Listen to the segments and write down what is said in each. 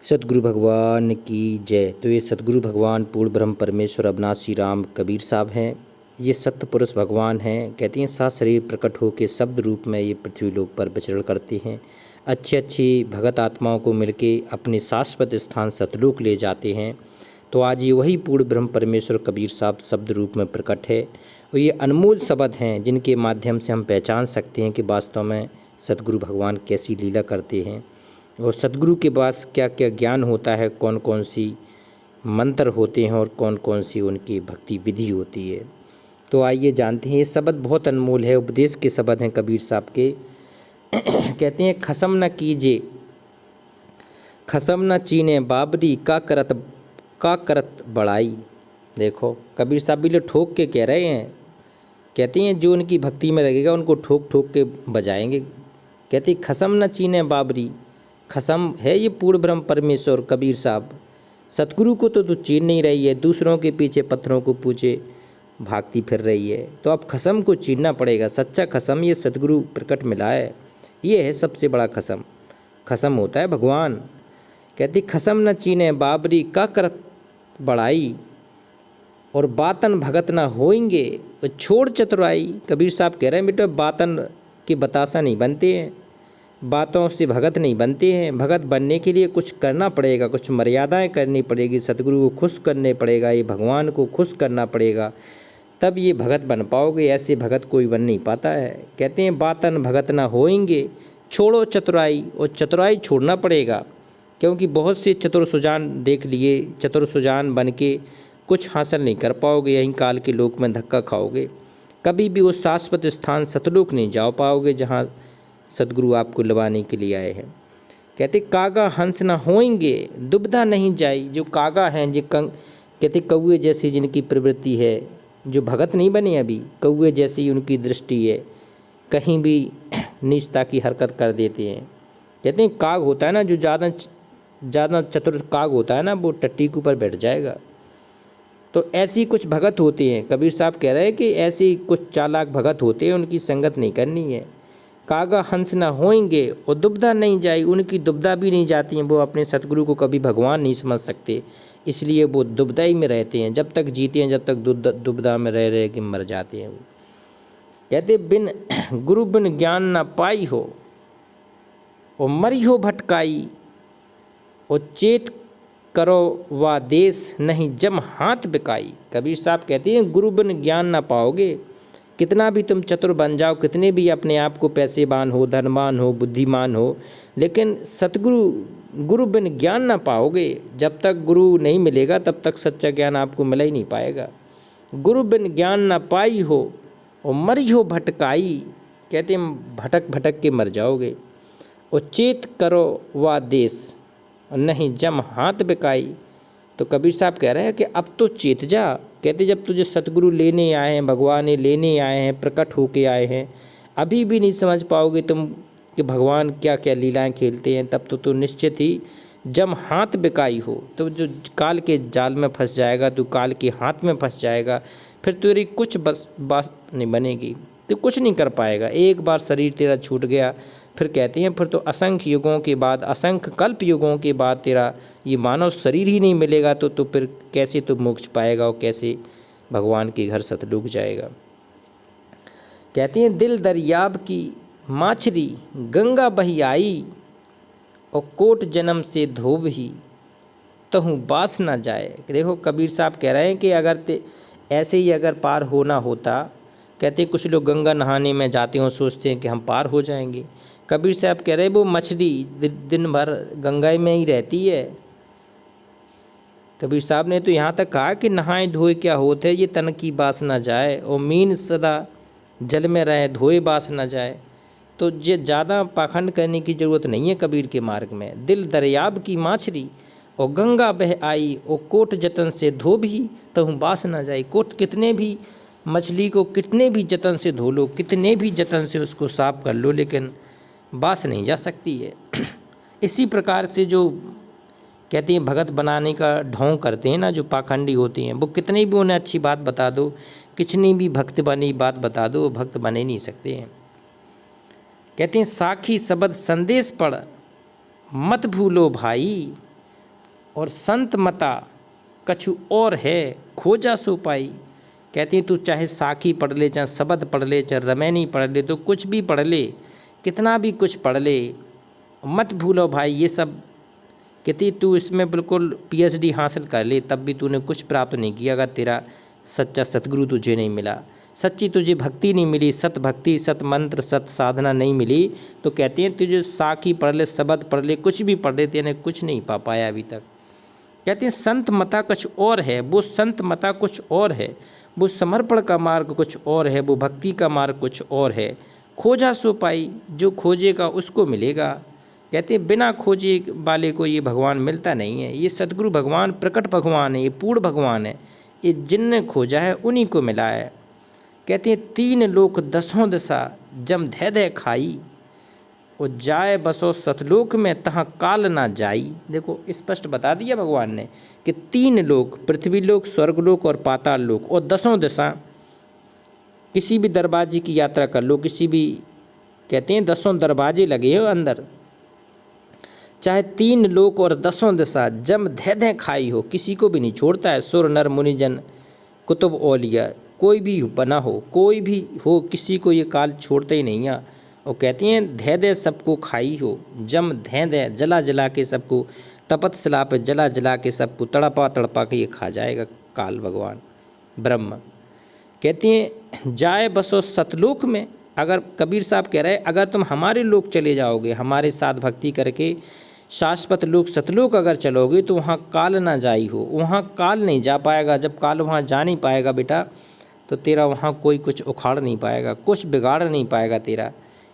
सतगुरु भगवान की जय। तो ये सतगुरु भगवान पूर्ण ब्रह्म परमेश्वर अविनाशी राम कबीर साहब हैं। ये सत्य पुरुष भगवान हैं। कहते हैं सात शरीर प्रकट होकर शब्द रूप में ये पृथ्वी लोक पर विचरण करते हैं। अच्छी अच्छी भगत आत्माओं को मिलके अपने शाश्वत स्थान सतलोक ले जाते हैं। तो आज ये वही पूर्ण ब्रह्म परमेश्वर कबीर साहब शब्द रूप में प्रकट है और ये अनमोल शब्द हैं जिनके माध्यम से हम पहचान सकते हैं कि वास्तव में सतगुरु भगवान कैसी लीला करते हैं और सतगुरु के पास क्या क्या ज्ञान होता है, कौन कौन सी मंत्र होते हैं और कौन कौन सी उनकी भक्ति विधि होती है। तो आइए जानते हैं। ये शब्द बहुत अनमोल है, उपदेश के शब्द हैं कबीर साहब के। कहते हैं खसम न कीजिए, खसम न चीने बाबरी का करत बड़ाई। देखो कबीर साहब भी लोग ठोक के कह रहे हैं। कहते हैं जो उनकी भक्ति में लगेगा उनको ठोक ठोक के बजाएंगे। कहते खसम न चीने बाबरी, खसम है ये पूर्ण ब्रह्म परमेश्वर कबीर साहब। सतगुरु को तो तू चीन नहीं रही है, दूसरों के पीछे पत्थरों को पूछे भागती फिर रही है। तो अब खसम को चीनना पड़ेगा। सच्चा खसम ये सतगुरु प्रकट मिला है, ये है सबसे बड़ा खसम। खसम होता है भगवान। कहती खसम न चीने बाबरी का करत बड़ाई, और बातन भगत ना होएंगे तो छोड़ चतुराई। कबीर साहब कह रहे हैं बेटा बातन के बतासा नहीं बनते हैं, बातों से भगत नहीं बनते हैं। भगत बनने के लिए कुछ करना पड़ेगा, कुछ मर्यादाएं करनी पड़ेगी, सतगुरु को खुश करने पड़ेगा, ये भगवान को खुश करना पड़ेगा, तब ये भगत बन पाओगे। ऐसे भगत कोई बन नहीं पाता है। कहते हैं बातन भगत ना होएंगे छोड़ो चतुराई, और चतुराई छोड़ना पड़ेगा क्योंकि बहुत से चतुर सुजान देख लिए, चतुर सुजान बन के कुछ हासिल नहीं कर पाओगे, यहीं काल के लोक में धक्का खाओगे। कभी भी उस शाश्वत स्थान सतलोक नहीं जा पाओगे जहाँ सतगुरु आपको लवाने के लिए आए हैं। कहते कागा हंस ना होएंगे दुबधा नहीं जाई। जो कागा हैं जो कहते कौए जैसी जिनकी प्रवृत्ति है, जो भगत नहीं बने अभी, कौए जैसी उनकी दृष्टि है, कहीं भी नीचता की हरकत कर देते हैं। कहते हैं काग होता है ना जो ज़्यादा चतुर काग होता है ना, वो टट्टी के ऊपर बैठ जाएगा। तो ऐसी कुछ भगत होते हैं। कबीर साहब कह रहे हैं कि ऐसी कुछ चालाक भगत होते हैं, उनकी संगत नहीं करनी है। कागा हंस ना होएंगे और दुबदा नहीं जाए, उनकी दुबदा भी नहीं जाती हैं। वो अपने सतगुरु को कभी भगवान नहीं समझ सकते, इसलिए वो दुबदाई में रहते हैं। जब तक जीते हैं जब तक दुबदा में रह रह के मर जाते हैं। वो कहते बिन गुरु बिन ज्ञान ना पाई हो और मरी हो भटकाई, और चेत करो वा देश नहीं जम हाथ बिकाई। कबीर साहब कहते हैं गुरु बिन ज्ञान ना पाओगे, कितना भी तुम चतुर बन जाओ, कितने भी अपने आप को पैसेबान हो, धनवान हो, बुद्धिमान हो, लेकिन गुरु बिन ज्ञान ना पाओगे। जब तक गुरु नहीं मिलेगा तब तक सच्चा ज्ञान आपको मिल ही नहीं पाएगा। गुरु बिन ज्ञान ना पाई हो और मरी हो भटकाई। कहते हैं भटक भटक के मर जाओगे। और चेत करो वा देश नहीं जम हाथ बिकाई। तो कबीर साहब कह रहे हैं कि अब तो चेत जा। कहते जब तुझे सतगुरु लेने आए हैं, भगवान ने लेने आए हैं, प्रकट होके आए हैं, अभी भी नहीं समझ पाओगे तुम कि भगवान क्या क्या लीलाएं खेलते हैं, तब तो तू निश्चित ही जम हाथ बिकाई हो। तो जो काल के जाल में फंस जाएगा, तू काल के हाथ में फंस जाएगा, फिर तेरी कुछ बस बात नहीं बनेगी, तो कुछ नहीं कर पाएगा। एक बार शरीर तेरा छूट गया, फिर कहते हैं फिर तो असंख्य युगों के बाद, असंख्य कल्प युगों के बाद तेरा ये मानव शरीर ही नहीं मिलेगा। तो फिर कैसे तू मोक्ष पाएगा और कैसे भगवान के घर सतलुक जाएगा। कहते हैं दिल दरियाब की माछरी गंगा बही आई, और कोट जन्म से धोब ही तहु बास ना जाए। देखो कबीर साहब कह रहे हैं कि अगर ऐसे ही अगर पार होना होता, कहते कुछ लोग गंगा नहाने में जाते हैं और सोचते हैं कि हम पार हो जाएंगे। कबीर साहब कह रहे हैं वो मछली दिन भर गंगा में ही रहती है। कबीर साहब ने तो यहाँ तक कहा कि नहाए धोए क्या होते है, ये तन की बास ना जाए, और मीन सदा जल में रहे धोए बास ना जाए। तो ये ज़्यादा पाखंड करने की ज़रूरत नहीं है कबीर के मार्ग में। दिल दरियाब की माछरी और गंगा बह आई, और कोट जतन से धो भी तहु बास ना जाए। कोट कितने भी मछली को कितने भी जतन से धो लो, कितने भी जतन से उसको साफ कर लो, लेकिन बास नहीं जा सकती है। इसी प्रकार से जो कहते हैं भगत बनाने का ढोंग करते हैं ना, जो पाखंडी होते हैं, वो कितनी भी उन्हें अच्छी बात बता दो, कितनी भी भक्त बनी बात बता दो, वो भक्त बने नहीं सकते हैं। कहते हैं साखी शब्द संदेश पढ़ मत भूलो भाई, और संत मता कछु और है खोजा सो पाई। कहती हैं तू चाहे साखी पढ़ ले, चाहे शबद पढ़ ले, चाहे रमैनी पढ़ ले, तो कुछ भी पढ़ ले, कितना भी कुछ पढ़ ले, मत भूलो भाई ये सब। कहती तू इसमें बिल्कुल पीएचडी हासिल कर ले, तब भी तूने कुछ प्राप्त नहीं किया अगर तेरा सच्चा सतगुरु तुझे नहीं मिला, सच्ची तुझे भक्ति नहीं मिली, सत भक्ति, सत मंत्र, सत साधना नहीं मिली, तो कहते हैं तुझे साखी पढ़ ले, शबद पढ़ ले, कुछ भी पढ़ ले, तेने कुछ नहीं पा पाया अभी तक। कहते हैं संत मता कुछ और है, वो संत मता कुछ और है, वो समर्पण का मार्ग कुछ और है, वो भक्ति का मार्ग कुछ और है। खोजा सो पाई, जो खोजेगा उसको मिलेगा। कहते हैं बिना खोजे वाले को ये भगवान मिलता नहीं है। ये सतगुरु भगवान प्रकट भगवान है, ये पूर्ण भगवान है, ये जिनने खोजा है उन्हीं को मिला है। कहते हैं 3 लोक 10 दिशा जम धै धै खाई, और जाए बसो सतलोक में तहाँ काल ना जाई। देखो स्पष्ट बता दिया भगवान ने कि 3 लोक, पृथ्वी लोक, स्वर्गलोक और पाताल लोक, और 10 दिशा, किसी भी दरवाजे की यात्रा कर लो, किसी भी, कहते हैं 10 दरवाजे लगे हो अंदर, चाहे 3 लोक और 10 दिशा जम धै धै खाई हो, किसी को भी नहीं छोड़ता है। सुर नर मुनिजन कुतुब औलिया, कोई भी बना हो, कोई भी हो, किसी को ये काल छोड़ते ही नहीं है। और कहती हैं धै धै सबको खाई हो, जम धै धै जला जला के सबको, तपतशिला पे जला जला के सबको तड़पा तड़पा के ये खा जाएगा काल भगवान ब्रह्म। कहती हैं जाए बसो सतलोक में, अगर कबीर साहब कह रहे हैं अगर तुम हमारे लोक चले जाओगे, हमारे साथ भक्ति करके शाश्वत लोक सतलोक अगर चलोगे, तो वहाँ काल ना जाई हो, वहाँ काल नहीं जा पाएगा। जब काल वहाँ जा नहीं पाएगा बेटा, तो तेरा वहाँ कोई कुछ उखाड़ नहीं पाएगा, कुछ बिगाड़ नहीं पाएगा तेरा।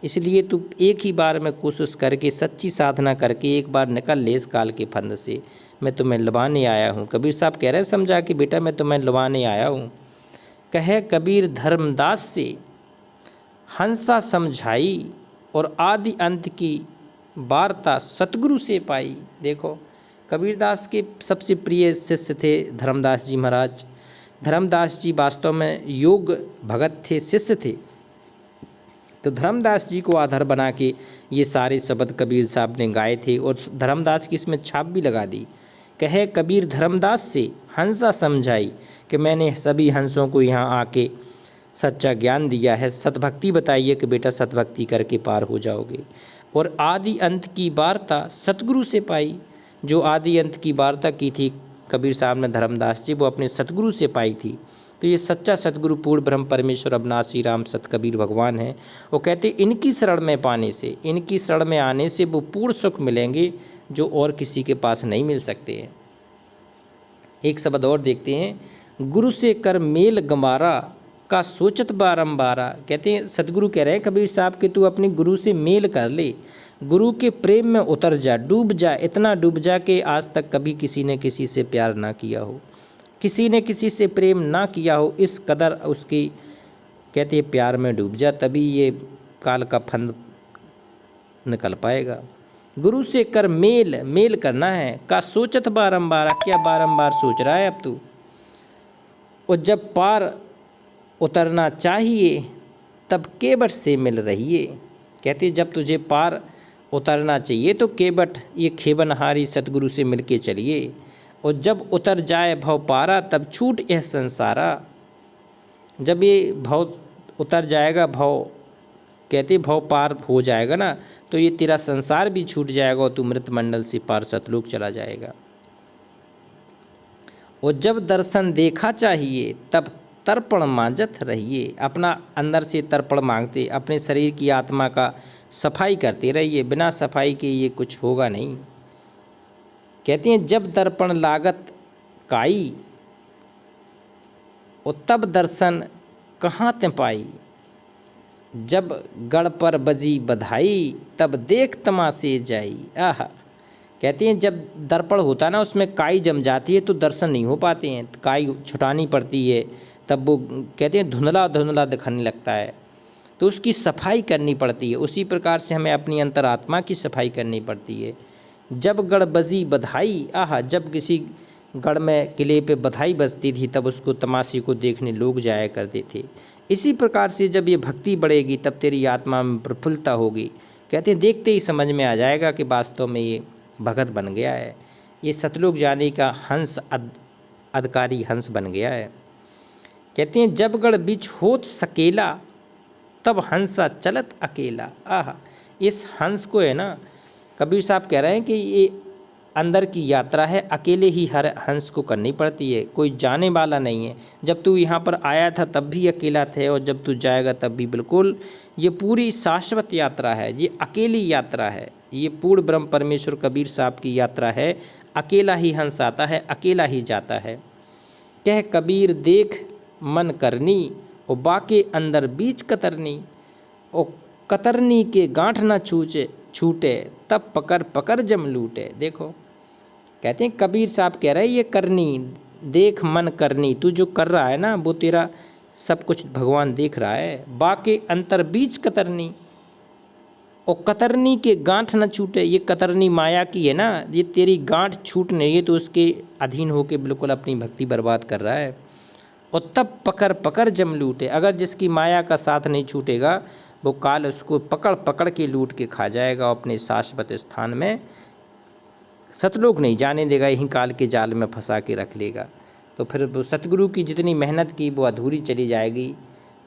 इसलिए तू एक ही बार में कोशिश करके, सच्ची साधना करके एक बार निकल ले इस काल के फंद से। मैं तुम्हें लुभाने आया हूँ। कबीर साहब कह रहे हैं समझा कि बेटा मैं तुम्हें लुभाने आया हूँ। कहे कबीर धर्मदास से हंसा समझाई, और आदि अंत की वार्ता सतगुरु से पाई। देखो कबीरदास के सबसे प्रिय शिष्य थे धर्मदास जी महाराज। धर्मदास जी वास्तव में योग भगत थे, शिष्य थे। तो धर्मदास जी को आधार बना के ये सारे शब्द कबीर साहब ने गाए थे, और धर्मदास की इसमें छाप भी लगा दी। कहे कबीर धर्मदास से हंसा समझाई, कि मैंने सभी हंसों को यहाँ आके सच्चा ज्ञान दिया है, सतभक्ति बताइए कि बेटा सतभक्ति करके पार हो जाओगे। और आदि अंत की वार्ता सतगुरु से पाई। जो आदि अंत की वार्ता की थी कबीर साहब ने धर्मदास जी, वो अपने सतगुरु से पाई थी। तो ये सच्चा सतगुरु पूर्ण ब्रह्म परमेश्वर अविनाशी राम सत कबीर भगवान है। वो कहते इनकी शरण में पाने से, इनकी शरण में आने से वो पूर्ण सुख मिलेंगे जो और किसी के पास नहीं मिल सकते हैं। एक शब्द और देखते हैं, गुरु से कर मेल गंवारा का सोचत बारंबारा। कहते हैं सतगुरु कह रहे हैं कबीर साहब कि तू अपने गुरु से मेल कर ले, गुरु के प्रेम में उतर जा, डूब जा, इतना डूब जा कि आज तक कभी किसी ने किसी से प्यार ना किया हो, किसी ने किसी से प्रेम ना किया हो, इस कदर उसकी कहते हैं प्यार में डूब जा, तभी ये काल का फंद निकल पाएगा। गुरु से कर मेल, मेल करना है, का सोचत बारंबार, क्या बारंबार सोच रहा है अब तू। और जब पार उतरना चाहिए तब केवट से मिल रहिए। कहते जब तुझे पार उतरना चाहिए तो केवट ये खेबनहारी सतगुरु से मिलके चलिए, और जब उतर जाए भव पारा तब छूट यह संसारा। जब ये भव उतर जाएगा, भव कहते भव पार हो जाएगा ना, तो ये तेरा संसार भी छूट जाएगा और तू मृत मंडल से पार सतलोक चला जाएगा। और जब दर्शन देखा चाहिए तब तर्पण मांजत रहिए। अपना अंदर से तर्पण मांगते, अपने शरीर की आत्मा का सफाई करते रहिए, बिना सफाई के ये कुछ होगा नहीं। कहते हैं जब दर्पण लागत काई, और तब दर्शन कहाँ ते पाई। जब गढ़ पर बजी बधाई तब देख तमाशे जाई। आह, कहते हैं जब दर्पण होता ना उसमें काई जम जाती है तो दर्शन नहीं हो पाते हैं, काई छुटानी पड़ती है, तब वो कहते हैं धुंधला धुंधला दिखने लगता है, तो उसकी सफाई करनी पड़ती है। उसी प्रकार से हमें अपनी अंतरात्मा की सफाई करनी पड़ती है। जब गढ़ बजी बधाई, आह, जब किसी गढ़ में किले पे बधाई बजती थी तब उसको तमाशे को देखने लोग जाया करते थे। इसी प्रकार से जब ये भक्ति बढ़ेगी तब तेरी आत्मा में प्रफुल्लता होगी। कहते हैं देखते ही समझ में आ जाएगा कि वास्तव में ये भगत बन गया है, ये सतलोक जाने का हंस अधिकारी हंस बन गया है। कहते हैं जब गढ़ बिच होत सकेला, तब हंसा चलत अकेला। आह, इस हंस को है ना, कबीर साहब कह रहे हैं कि ये अंदर की यात्रा है, अकेले ही हर हंस को करनी पड़ती है, कोई जाने वाला नहीं है। जब तू यहाँ पर आया था तब भी अकेला थे, और जब तू जाएगा तब भी बिल्कुल। ये पूरी शाश्वत यात्रा है, ये अकेली यात्रा है। ये पूर्ण ब्रह्म परमेश्वर कबीर साहब की यात्रा है। अकेला ही हंस आता है, अकेला ही जाता है। कह कबीर देख मन करनी, और बाके अंदर बीच कतरनी, और कतरनी के गांठ न छूटे, तब पकड़ पकड़ जम लूटे। देखो, कहते हैं कबीर साहब कह रहे हैं ये करनी, देख मन करनी, तू जो कर रहा है ना वो तेरा सब कुछ भगवान देख रहा है। बाके अंतर बीच कतरनी, और कतरनी के गांठ न छूटे, ये कतरनी माया की है ना, ये तेरी गांठ छूट नहीं है तो उसके अधीन होके बिल्कुल अपनी भक्ति बर्बाद कर रहा है। और तब पकड़ पकड़ जम लूटे, अगर जिसकी माया का साथ नहीं छूटेगा वो काल उसको पकड़ पकड़ के लूट के खा जाएगा, अपने शाश्वत स्थान में सतलोक नहीं जाने देगा, यहीं काल के जाल में फंसा के रख लेगा। तो फिर वो सतगुरु की जितनी मेहनत की वो अधूरी चली जाएगी।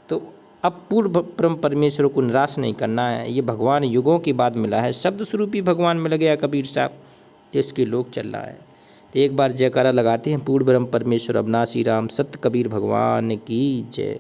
तो अब पूर्ण ब्रह्म परमेश्वर को निराश नहीं करना है। ये भगवान युगों के बाद मिला है, शब्द स्वरूपी भगवान मिल गया कबीर साहब, जिसके लोक चल रहा है। तो एक बार जयकारा लगाते हैं पूर्ण ब्रह्म परमेश्वर अविनाशी राम सत्य कबीर भगवान की जय।